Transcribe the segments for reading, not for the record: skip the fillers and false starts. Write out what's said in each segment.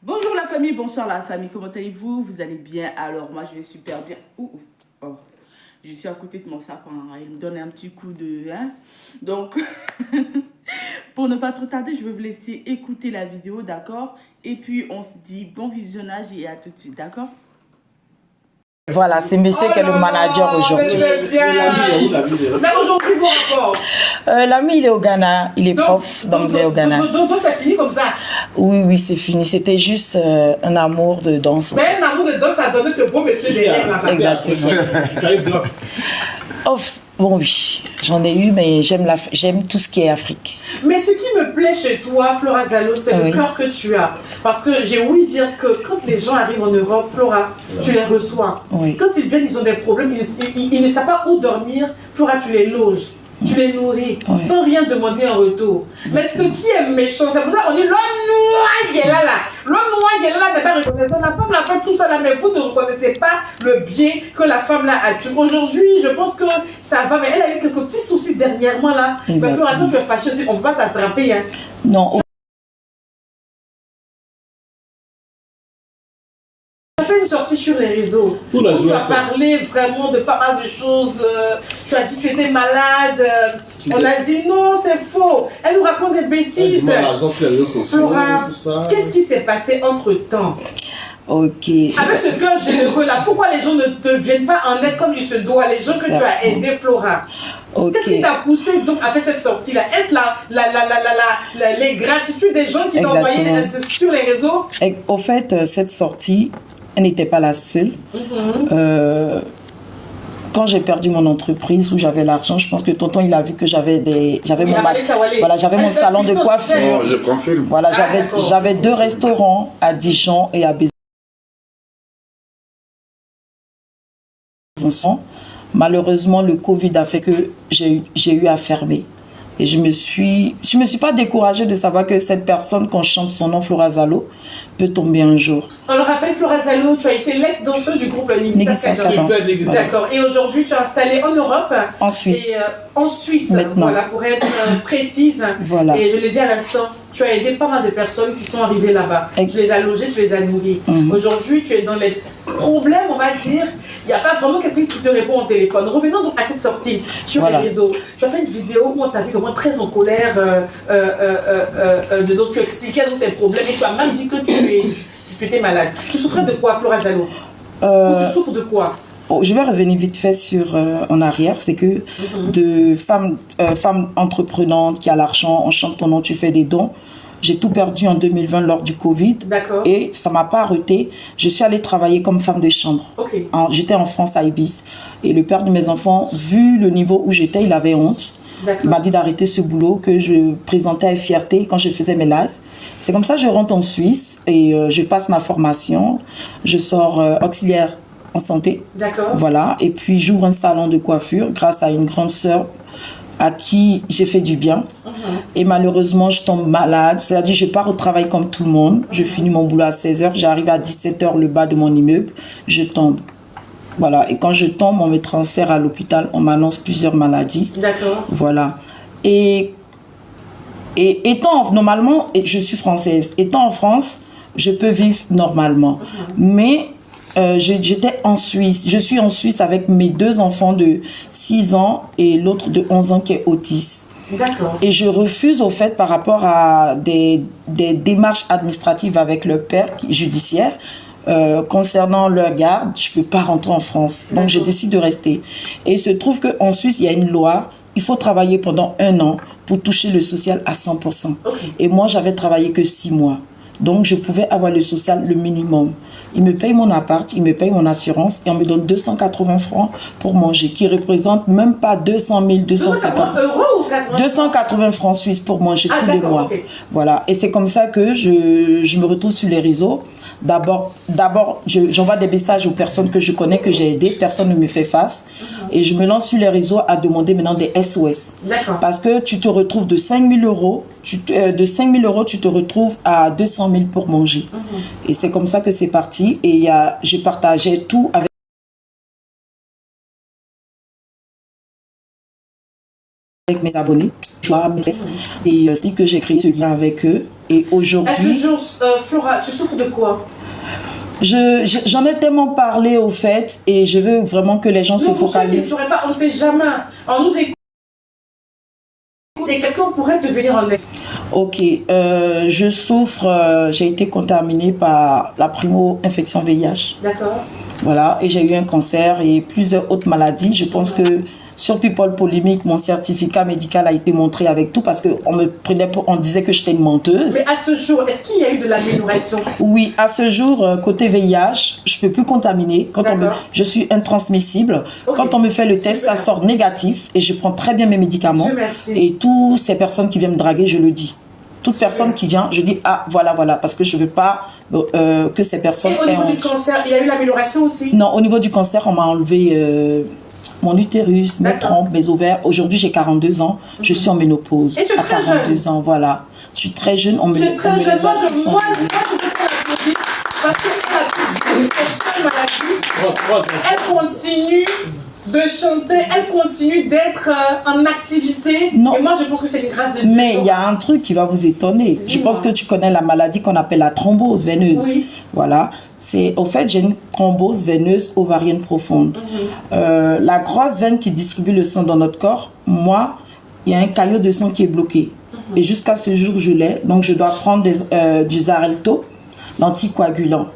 Bonjour la famille, bonsoir la famille, comment allez-vous? Vous allez bien? Alors moi je vais super bien. Oh. Je suis à côté de mon sapin, il me donne un petit coup de... Donc, pour ne pas trop tarder, je vais vous laisser écouter la vidéo, d'accord? Et puis on se dit bon visionnage et à tout de suite, d'accord? Voilà, c'est monsieur qui est le manager aujourd'hui. Mais aujourd'hui, bon rapport. L'ami, il est au Ghana, il est prof d'anglais au Ghana. Donc ça finit comme ça. Oui, c'est fini. C'était juste un amour de danse. Mais un amour de danse a donné ce beau monsieur derrière là. Exactement. Bon, oui, j'en ai eu, mais j'aime tout ce qui est Afrique. Mais ce qui me plaît chez toi, Flora Zalo, c'est le cœur que tu as. Parce que j'ai ouï dire que quand les gens arrivent en Europe, Flora, tu les reçois. Oui. Quand ils viennent, ils ont des problèmes, ils ne savent pas où dormir. Flora, tu les loges. Tu les nourris, sans rien demander en retour. Mais ce qui est méchant, c'est pour ça qu'on dit l'homme noir qui est là. L'homme noir qui est là, n'est pas reconnaissant. La femme l'a fait tout ça là, mais vous ne reconnaissez pas le bien que la femme là a tué. Aujourd'hui, je pense que ça va, mais elle a eu quelques petits soucis dernièrement là. Mais Flora, quand tu es fâchée, on ne peut pas t'attraper. Hein. Non. Tu as fait une sortie sur les réseaux où tu as parlé vraiment de pas mal de choses. Tu as dit que tu étais malade. On a dit non, c'est faux. Elle nous raconte des bêtises. Flora, qu'est-ce qui s'est passé entre temps? Ok. Avec ce cœur généreux là, pourquoi les gens ne te viennent pas en aide comme il se doit? Les gens que tu as aidés, Flora. Qu'est-ce qui t'a poussé donc à faire cette sortie là? Est-ce les gratitudes des gens qui t'ont envoyé sur les réseaux? Au fait, cette sortie, elle n'était pas la seule. Quand j'ai perdu mon entreprise où j'avais l'argent, je pense que tonton il a vu que j'avais mon salon de coiffure. Je confirme. Voilà, j'avais 2 restaurants à Dijon et à Besançon. Malheureusement, le Covid a fait que j'ai eu à fermer. Et je me suis pas découragée de savoir que cette personne, qu'on chante son nom, Flora Zalo, peut tomber un jour. On le rappelle, Flora Zalo, tu as été l'ex-danseuse du groupe Nigisa Kadans. D'accord. Et aujourd'hui, tu es installée en Europe. En Suisse. Et en Suisse, maintenant. Voilà, pour être précise. Voilà. Et je l'ai dit à l'instant, tu as aidé pas mal de personnes qui sont arrivées là-bas. Tu les as logées, tu les as nourries. Aujourd'hui, tu es dans les problèmes, on va dire. Il n'y a pas vraiment quelqu'un qui te répond au téléphone. Revenons donc à cette sortie sur les réseaux. Tu as fait une vidéo où on t'a vu vraiment très en colère, donc tu expliquais donc tes problèmes et tu as même dit que tu étais malade. Tu souffrais de quoi, Flora Zalo? Ou tu souffres de quoi? Je vais revenir vite fait en arrière. C'est que de femmes entreprenantes qui a l'argent, on chante ton nom, tu fais des dons. J'ai tout perdu en 2020 lors du Covid. Et ça ne m'a pas arrêté. Je suis allée travailler comme femme de chambre. J'étais en France à Ibis. Et le père de mes enfants, vu le niveau où j'étais, il avait honte. Il m'a dit d'arrêter ce boulot que je présentais avec fierté quand je faisais mes lives. C'est comme ça que je rentre en Suisse et je passe ma formation. Je sors auxiliaire en santé. Voilà. Et puis j'ouvre un salon de coiffure grâce à une grande sœur à qui j'ai fait du bien. Et malheureusement, je tombe malade. C'est-à-dire, je pars au travail comme tout le monde. Je finis mon boulot à 16h. J'arrive à 17h le bas de mon immeuble. Je tombe. Voilà. Et quand je tombe, on me transfère à l'hôpital. On m'annonce plusieurs maladies. Voilà. Et normalement, je suis française. Étant en France, je peux vivre normalement. Mais j'étais en Suisse. Je suis en Suisse avec mes 2 enfants de 6 ans et l'autre de 11 ans qui est autiste. Et je refuse au fait par rapport à des démarches administratives avec le père judiciaire concernant leur garde. Je ne peux pas rentrer en France. Donc je décide de rester. Et il se trouve qu'en Suisse, il y a une loi. Il faut travailler pendant 1 an pour toucher le social à 100%. Et moi, j'avais travaillé que 6 mois. Donc, je pouvais avoir le social, le minimum. Il me paye mon appart, il me paye mon assurance et on me donne 280 francs pour manger, qui représente même pas 200 000, 250 euros ou 280 francs suisses pour manger tous les mois. Voilà. Et c'est comme ça que je me retrouve sur les réseaux. D'abord, j'envoie des messages aux personnes que je connais, que j'ai aidées. Personne ne me fait face. Et je me lance sur les réseaux à demander maintenant des SOS. Parce que tu te retrouves de 5 000 euros, tu te retrouves à 200 000 pour manger. Et c'est comme ça que c'est parti. Et j'ai partagé tout avec mes abonnés. et aussi que j'ai créé ce lien avec eux. Et aujourd'hui... À ce jour, Flora, tu souffres de quoi? J'en ai tellement parlé au fait et je veux vraiment que les gens se focalisent. On ne sait jamais. On nous écoute et quelqu'un pourrait devenir en aide. Ok, je souffre, j'ai été contaminée par la primo-infection VIH. D'accord. Voilà, et j'ai eu un cancer et plusieurs autres maladies. Je pense que sur People Polémique, mon certificat médical a été montré avec tout parce qu'on me prenait pour, on disait que j'étais une menteuse. Mais à ce jour, est-ce qu'il y a eu de l'amélioration? Oui, à ce jour, côté VIH, je peux plus contaminer. Je suis intransmissible. Okay. Quand on me fait le test, ça sort négatif et je prends très bien mes médicaments. Et toutes ces personnes qui viennent me draguer, je le dis. Toute personne qui vient, je dis ah voilà parce que je veux pas que ces personnes. Et au niveau du cancer, il y a eu l'amélioration aussi? Non, au niveau du cancer, on m'a enlevé mon utérus, mes trompes, mes ovaires. Aujourd'hui, j'ai 42 ans. Je suis en ménopause. Et tu es à 42 ans, voilà. Je suis très jeune. Tu es très jeune. Moi, je veux l'applaudir parce que cette maladie, elle continue de chanter, elle continue d'être en activité. Non. Et moi, je pense que c'est une grâce de Dieu. Mais il y a un truc qui va vous étonner. Je pense que tu connais la maladie qu'on appelle la thrombose veineuse. Oui. Voilà. Au fait, j'ai une thrombose veineuse ovarienne profonde. La grosse veine qui distribue le sang dans notre corps, moi, il y a un caillot de sang qui est bloqué. Et jusqu'à ce jour, je l'ai. Donc, je dois prendre du Xarelto, l'anticoagulant.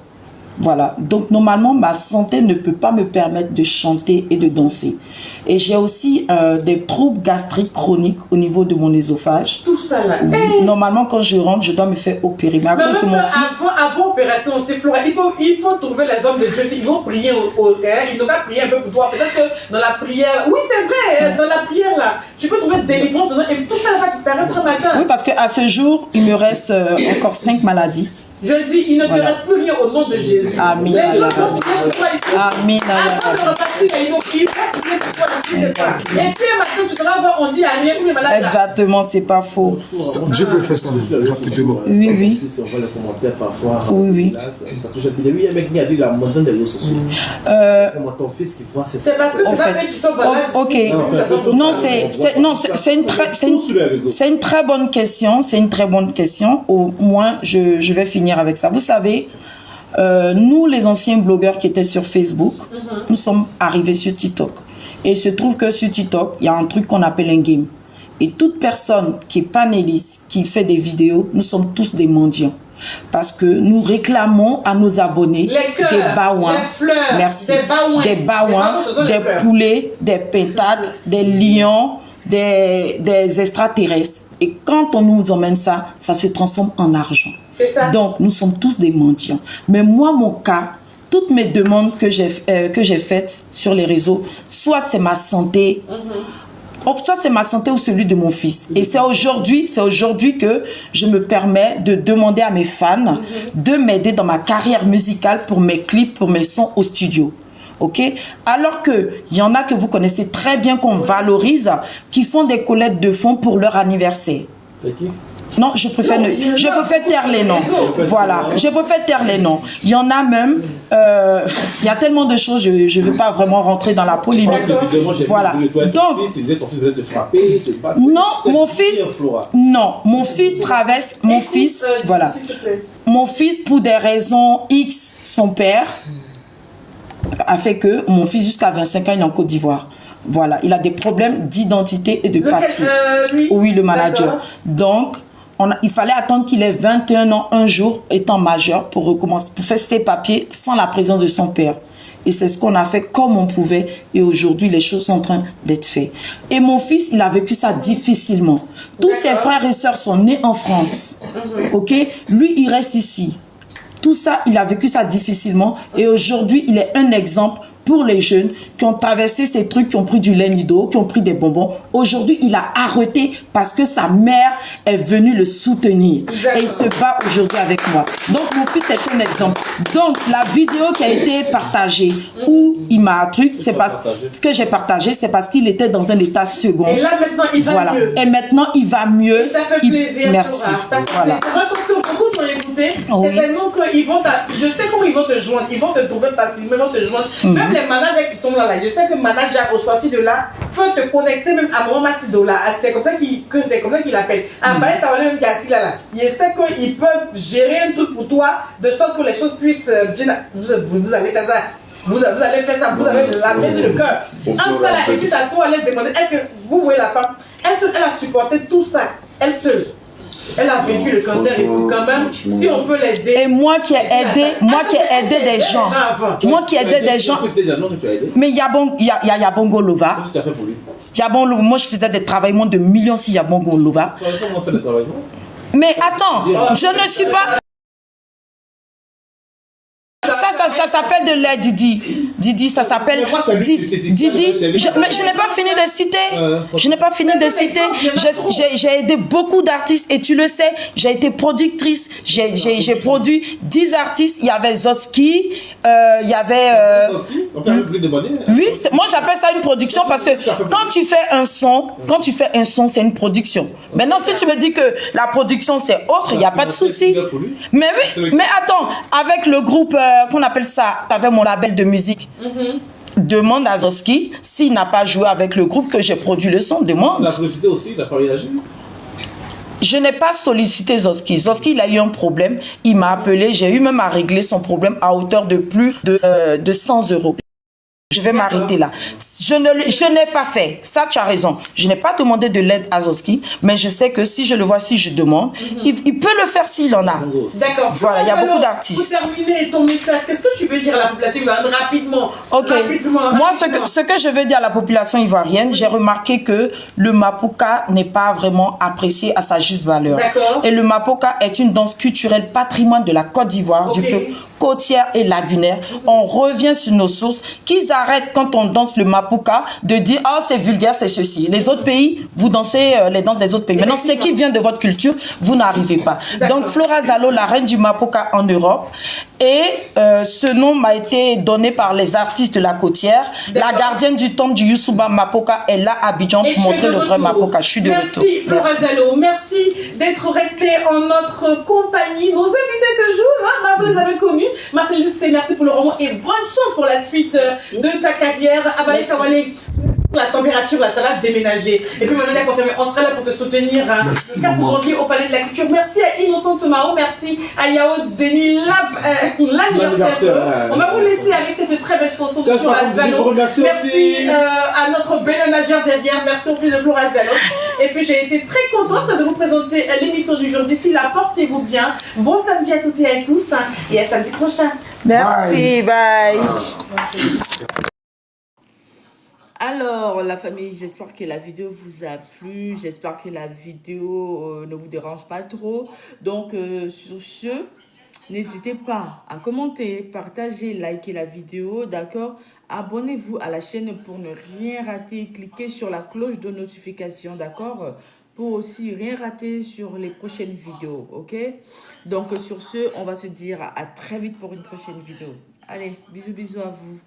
Voilà, donc normalement ma santé ne peut pas me permettre de chanter et de danser. Et j'ai aussi des troubles gastriques chroniques au niveau de mon œsophage. Tout ça là. Oui. Hey. Normalement quand je rentre, je dois me faire opérer. Mais à cause de mon fils... avant opération, c'est Flora, il faut trouver les hommes de Dieu. Ils vont prier, ils n'ont pas prié un peu pour toi. Peut-être que dans la prière, oui c'est vrai, dans la prière là, tu peux trouver des délivrance dedans et tout ça va disparaître un matin. Oui, parce qu'à ce jour, il me reste encore 5 maladies. Je dis, il ne te reste plus rien au nom de Jésus. Amen. Les gens vont prier pour toi ici. Amen. Avant de repartir, ils vont prier pour toi ici, c'est ça. Et puis matin, tu devras voir, on dit, il n'y a rien, ou les malades. Exactement, c'est pas faux. Dieu peut faire ça rapidement. Oui, oui. On voit les commentaires parfois. Oui, oui. Là, ça touche un peu. Il y a un mec qui a dit la montagne des réseaux sociaux. Comment ton fils qui voit c'est parce que c'est pas eux qui sont malades. Ok. Non, c'est une très bonne question. C'est une très bonne question. Au moins, je vais finir avec ça. Vous savez, nous, les anciens blogueurs qui étaient sur Facebook, nous sommes arrivés sur TikTok. Et il se trouve que sur TikTok, il y a un truc qu'on appelle un game. Et toute personne qui est panéliste, qui fait des vidéos, nous sommes tous des mendiants. Parce que nous réclamons à nos abonnés des baouins, merci, des baouins, des poulets, des pétades, des lions, des extraterrestres. Et quand on nous emmène ça, ça se transforme en argent. C'est ça. Donc, nous sommes tous des mendiants. Mais moi, mon cas, toutes mes demandes que j'ai faites sur les réseaux, soit c'est ma santé, soit c'est ma santé ou celui de mon fils. Et c'est aujourd'hui que je me permets de demander à mes fans de m'aider dans ma carrière musicale pour mes clips, pour mes sons au studio. Ok, alors que il y en a que vous connaissez très bien qu'on valorise, qui font des collectes de fonds pour leur anniversaire. C'est qui? Non, je préfère taire les noms. Voilà, je préfère taire les noms. Il y en a même, il y a tellement de choses, je ne veux pas vraiment rentrer dans la polémique. Voilà. Donc, mon fils traverse, voilà. Mon fils, pour des raisons X, son père a fait que mon fils, jusqu'à 25 ans, il est en Côte d'Ivoire. Voilà, il a des problèmes d'identité et de papier. Oui, le manager. Donc, il fallait attendre qu'il ait 21 ans un jour, étant majeur, pour recommencer, pour faire ses papiers sans la présence de son père. Et c'est ce qu'on a fait comme on pouvait. Et aujourd'hui, les choses sont en train d'être faites. Et mon fils, il a vécu ça difficilement. Tous ses frères et sœurs sont nés en France. Ok? Lui, il reste ici. Tout ça, il a vécu ça difficilement. Et aujourd'hui, il est un exemple pour les jeunes qui ont traversé ces trucs, qui ont pris du lait Nido, qui ont pris des bonbons. Aujourd'hui, il a arrêté parce que sa mère est venue le soutenir. Et il se bat aujourd'hui avec moi. Donc, mon fils est un exemple. Donc, la vidéo qui a été partagée, où il m'a truc, c'est parce que j'ai partagé, c'est parce qu'il était dans un état second. Et là, maintenant, il va mieux. Et maintenant, il va mieux. Et ça fait plaisir. Merci. Ça fait plaisir. Moi, je pense que beaucoup t'ont écouté. écouter. C'est tellement qu'ils vont... Je sais comment ils vont te joindre. Ils vont te trouver facilement, ils vont te joindre. Même les managers qui sont là, je sais que le manager au sorti de là peut te connecter même à Maman Matidola. C'est comme ça qu'il appelle. Balai Tawane même qui est assis là. Je sais qu'ils peuvent gérer un truc pour toi de sorte que les choses puissent bien... Vous allez faire ça. Vous allez faire ça, vous avez la main et le cœur. En ça là, et puis ça soit allait demander, est-ce que vous voyez la femme, elle seule, elle a supporté tout ça, elle seule. Elle a vécu le cancer et tout quand même, si on peut l'aider. Et moi qui ai aidé des gens. Moi qui ai aidé des gens. Mais Yabongo Lova. Qu'est-ce que tu as fait pour lui? Yabongo, moi je faisais des travaillements de millions si Yabongo Lova. Comment on fait des travaillements? Mais attends, je ne suis pas... Ça s'appelle de l'aide, Didi. Didi, ça s'appelle Didi. Mais je n'ai pas fini de citer. Je n'ai pas fini de citer. J'ai aidé beaucoup d'artistes et tu le sais, j'ai été productrice. J'ai produit 10 artistes. Il y avait Zoski, il y avait... Oui, moi j'appelle ça une production parce que quand tu fais un son, c'est une production. Maintenant, si tu me dis que la production c'est autre, il n'y a pas de souci. Mais oui, mais attends, avec le groupe qu'on appelle ça, avec mon label de musique. Demande à Zoski s'il n'a pas joué avec le groupe que j'ai produit le son. Demande. La sollicité aussi, il n'a pas réagi. Je n'ai pas sollicité Zoski. Zoski, il a eu un problème. Il m'a appelé. J'ai eu même à régler son problème à hauteur de plus de 100 euros. Je vais m'arrêter là. Je n'ai pas fait. Ça, tu as raison. Je n'ai pas demandé de l'aide à Zoski, mais je sais que si je le vois, si je demande, il peut le faire s'il en a. D'accord. Voilà, il y a beaucoup d'artistes. Pour terminer ton message, qu'est-ce que tu veux dire à la population ivoirienne rapidement? Ok. Moi, ce que je veux dire à la population ivoirienne, j'ai remarqué que le Mapuka n'est pas vraiment apprécié à sa juste valeur. D'accord. Et le Mapuka est une danse culturelle patrimoine de la Côte d'Ivoire, du peuple côtière et lagunaire. On revient sur nos sources. Qu'ils arrêtent quand on danse le Mapuka de dire oh c'est vulgaire, c'est ceci. Les autres pays, vous dansez les danses des autres pays. Maintenant, ce qui vient de votre culture, vous n'arrivez pas. Donc Flora Zalo, la reine du Mapuka en Europe. Et ce nom m'a été donné par les artistes de la côtière. La gardienne du temple du Youssouba Mapuka est là à Abidjan pour montrer le vrai Mapuka. Je suis de retour. Merci Flora Zalo, merci d'être resté en notre compagnie. Nos invités ce jour, hein, vous les avez connus. Marceline C, merci pour le roman et bonne chance pour la suite de ta carrière. Balai Tawane, la température là, ça va déménager. Et puis Maman a confirmé, on sera là pour te soutenir le 4 janvier au Palais de la Culture. Merci à Innocent Mao, merci à Yao Denis l'anniversaire. On va vous laisser avec cette très belle chanson de Flora Zalo. Merci à notre bel manager derrière, merci au fils de Flora Zalo. Et puis j'ai été très contente de vous présenter l'émission du jour. D'ici là, portez-vous bien. Bon samedi à toutes et à tous et à samedi prochain. Merci, bye. Alors, la famille, j'espère que la vidéo vous a plu. J'espère que la vidéo ne vous dérange pas trop. Donc, sur ce, n'hésitez pas à commenter, partager, liker la vidéo, d'accord? Abonnez-vous à la chaîne pour ne rien rater. Cliquez sur la cloche de notification, d'accord? Pour aussi rien rater sur les prochaines vidéos, ok? Donc, sur ce, on va se dire à très vite pour une prochaine vidéo. Allez, bisous, bisous à vous.